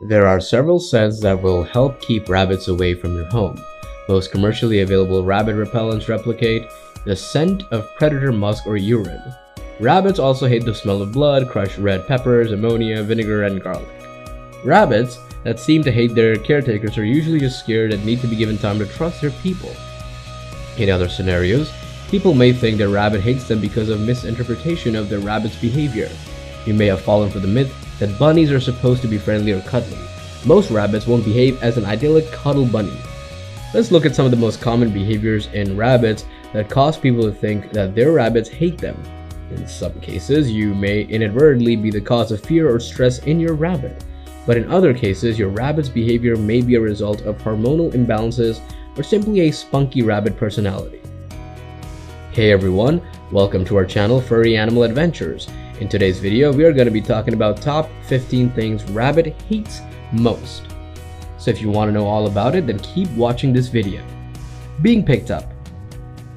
There are several scents that will help keep rabbits away from your home. Most commercially available rabbit repellents replicate the scent of predator musk or urine. Rabbits also hate the smell of blood, crushed red peppers, ammonia, vinegar, and garlic. Rabbits that seem to hate their caretakers are usually just scared and need to be given time to trust their people. In other scenarios, people may think their rabbit hates them because of misinterpretation of their rabbit's behavior. You may have fallen for the myth that bunnies are supposed to be friendly or cuddly. Most rabbits won't behave as an idyllic cuddle bunny. Let's look at some of the most common behaviors in rabbits that cause people to think that their rabbits hate them. In some cases, you may inadvertently be the cause of fear or stress in your rabbit. But in other cases, your rabbit's behavior may be a result of hormonal imbalances or simply a spunky rabbit personality. Hey everyone, welcome to our channel Furry Animal Adventures. In today's video, we are going to be talking about top 15 things rabbit hates most. So if you want to know all about it, then keep watching this video. Being picked up.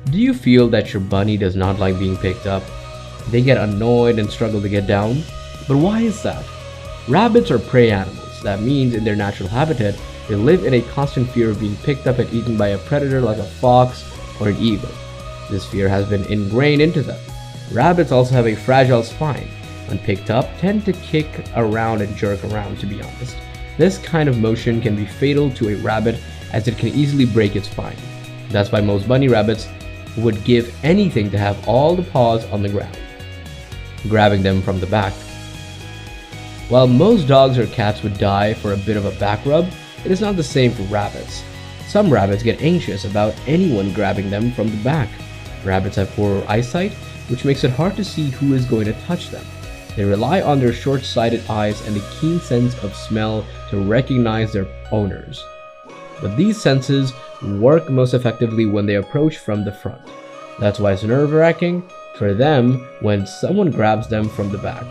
Do you feel that your bunny does not like being picked up? They get annoyed and struggle to get down? But why is that? Rabbits are prey animals. That means in their natural habitat, they live in a constant fear of being picked up and eaten by a predator like a fox or an eagle. This fear has been ingrained into them. Rabbits also have a fragile spine. When picked up, tend to kick around and jerk around, to be honest. This kind of motion can be fatal to a rabbit as it can easily break its spine. That's why most bunny rabbits would give anything to have all the paws on the ground. Grabbing them from the back. While most dogs or cats would die for a bit of a back rub, it is not the same for rabbits. Some rabbits get anxious about anyone grabbing them from the back. Rabbits have poor eyesight, which makes it hard to see who is going to touch them. They rely on their short-sighted eyes and a keen sense of smell to recognize their owners. But these senses work most effectively when they approach from the front. That's why it's nerve-wracking for them when someone grabs them from the back.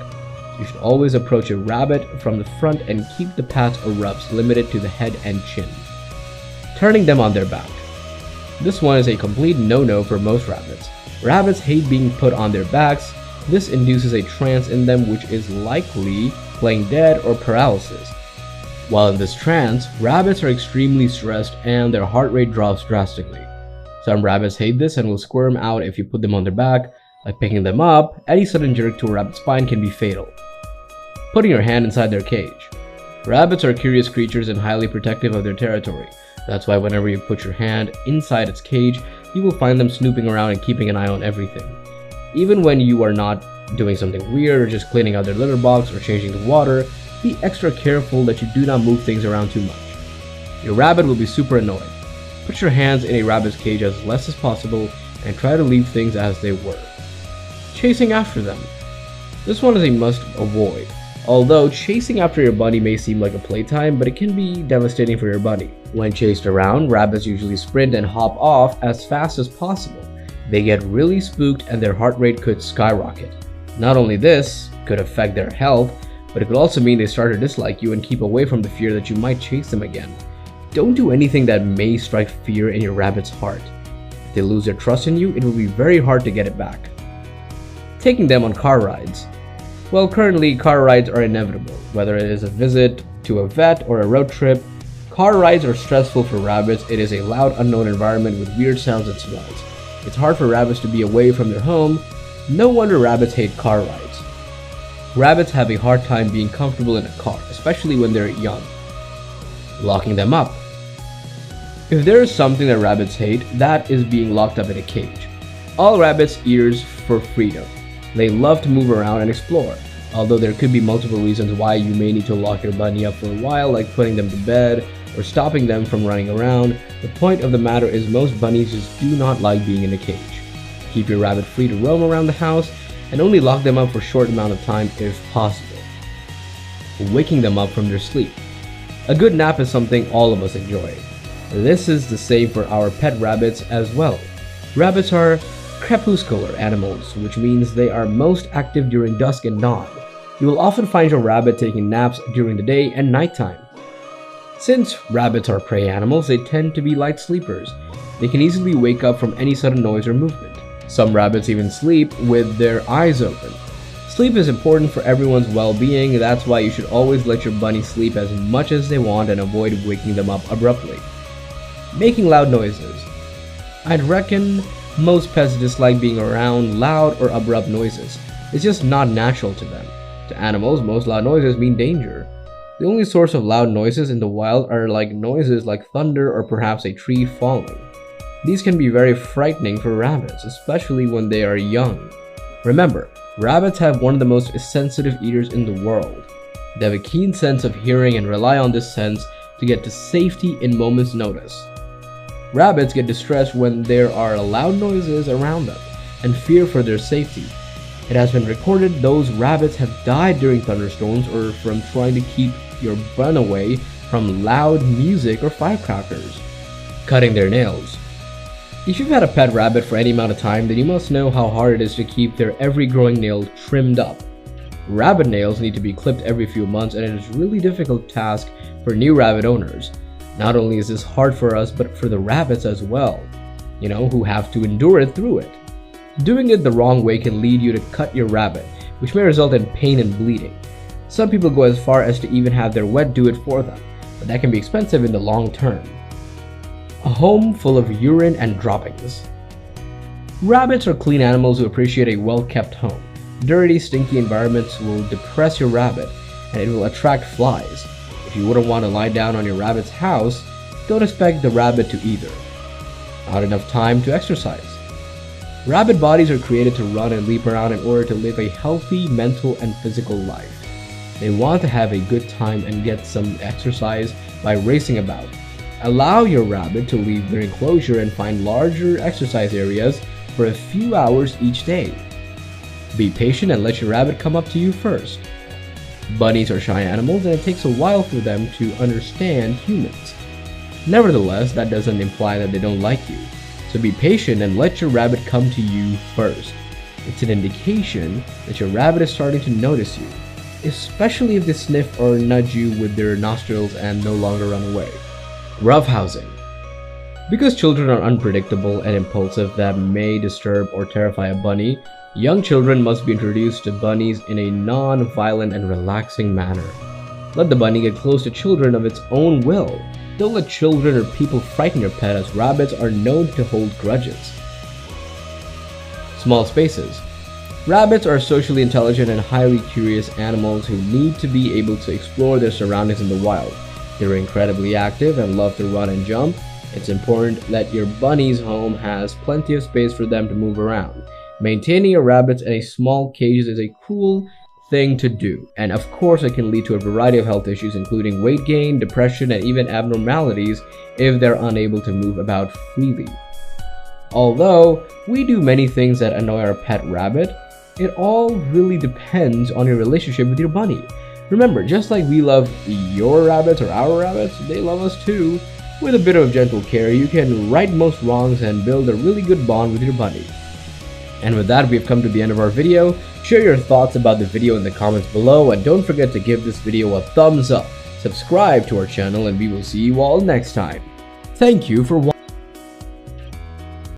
You should always approach a rabbit from the front and keep the pats or rubs limited to the head and chin. Turning them on their back. This one is a complete no-no for most rabbits. Rabbits hate being put on their backs. This induces a trance in them which is likely playing dead or paralysis. While in this trance, rabbits are extremely stressed and their heart rate drops drastically. Some rabbits hate this and will squirm out if you put them on their back. Like picking them up, any sudden jerk to a rabbit's spine can be fatal. Putting your hand inside their cage. Rabbits are curious creatures and highly protective of their territory. That's why whenever you put your hand inside its cage, you will find them snooping around and keeping an eye on everything. Even when you are not doing something weird or just cleaning out their litter box or changing the water, be extra careful that you do not move things around too much. Your rabbit will be super annoyed. Put your hands in a rabbit's cage as less as possible and try to leave things as they were. Chasing after them. This one is a must avoid. Although chasing after your bunny may seem like a playtime, but it can be devastating for your bunny. When chased around, rabbits usually sprint and hop off as fast as possible. They get really spooked and their heart rate could skyrocket. Not only this could affect their health, but it could also mean they start to dislike you and keep away from the fear that you might chase them again. Don't do anything that may strike fear in your rabbit's heart. If they lose their trust in you, it will be very hard to get it back. Taking them on car rides. Well, currently car rides are inevitable. Whether it is a visit to a vet or a road trip, car rides are stressful for rabbits. It is a loud, unknown environment with weird sounds and smells. It's hard for rabbits to be away from their home. No wonder rabbits hate car rides. Rabbits have a hard time being comfortable in a car, especially when they're young. Locking them up. If there is something that rabbits hate, that is being locked up in a cage. All rabbits ears for freedom. They love to move around and explore. Although there could be multiple reasons why you may need to lock your bunny up for a while, like putting them to bed or stopping them from running around, the point of the matter is most bunnies just do not like being in a cage. Keep your rabbit free to roam around the house and only lock them up for a short amount of time if possible. Waking them up from their sleep. A good nap is something all of us enjoy. This is the same for our pet rabbits as well. Rabbits are crepuscular animals, which means they are most active during dusk and dawn. You will often find your rabbit taking naps during the day and nighttime. Since rabbits are prey animals, they tend to be light sleepers. They can easily wake up from any sudden noise or movement. Some rabbits even sleep with their eyes open. Sleep is important for everyone's well-being, that's why you should always let your bunny sleep as much as they want and avoid waking them up abruptly. Making loud noises. I'd reckon most pets dislike being around loud or abrupt noises. It's just not natural to them. To animals, most loud noises mean danger. The only source of loud noises in the wild are noises like thunder or perhaps a tree falling. These can be very frightening for rabbits, especially when they are young. Remember, rabbits have one of the most sensitive ears in the world. They have a keen sense of hearing and rely on this sense to get to safety in moments' notice. Rabbits get distressed when there are loud noises around them and fear for their safety. It has been recorded those rabbits have died during thunderstorms or from trying to keep your bun away from loud music or firecrackers. Cutting their nails. If you've had a pet rabbit for any amount of time, then you must know how hard it is to keep their every growing nail trimmed up. Rabbit nails need to be clipped every few months, and it is a really difficult task for new rabbit owners. Not only is this hard for us, but for the rabbits as well, who have to endure it through it. Doing it the wrong way can lead you to cut your rabbit, which may result in pain and bleeding. Some people go as far as to even have their vet do it for them, but that can be expensive in the long term. A home full of urine and droppings. Rabbits are clean animals who appreciate a well-kept home. Dirty, stinky environments will depress your rabbit, and it will attract flies. If you wouldn't want to lie down on your rabbit's house, don't expect the rabbit to either. Not enough time to exercise. Rabbit bodies are created to run and leap around in order to live a healthy mental and physical life. They want to have a good time and get some exercise by racing about. Allow your rabbit to leave their enclosure and find larger exercise areas for a few hours each day. Be patient and let your rabbit come up to you first. Bunnies are shy animals and it takes a while for them to understand humans. Nevertheless, that doesn't imply that they don't like you. So be patient and let your rabbit come to you first. It's an indication that your rabbit is starting to notice you, especially if they sniff or nudge you with their nostrils and no longer run away. Roughhousing. Because children are unpredictable and impulsive that may disturb or terrify a bunny, young children must be introduced to bunnies in a non-violent and relaxing manner. Let the bunny get close to children of its own will. Don't let children or people frighten your pet, as rabbits are known to hold grudges. Small spaces. Rabbits are socially intelligent and highly curious animals who need to be able to explore their surroundings in the wild. They're incredibly active and love to run and jump. It's important that your bunny's home has plenty of space for them to move around. Maintaining your rabbits in a small cage is a cruel thing to do, and of course it can lead to a variety of health issues including weight gain, depression, and even abnormalities if they're unable to move about freely. Although we do many things that annoy our pet rabbit, it all really depends on your relationship with your bunny. Remember, just like we love your rabbits or our rabbits, they love us too. With a bit of gentle care, you can right most wrongs and build a really good bond with your bunny. And with that, we've come to the end of our video. Share your thoughts about the video in the comments below, and don't forget to give this video a thumbs up. Subscribe to our channel, and we will see you all next time. Thank you for watching.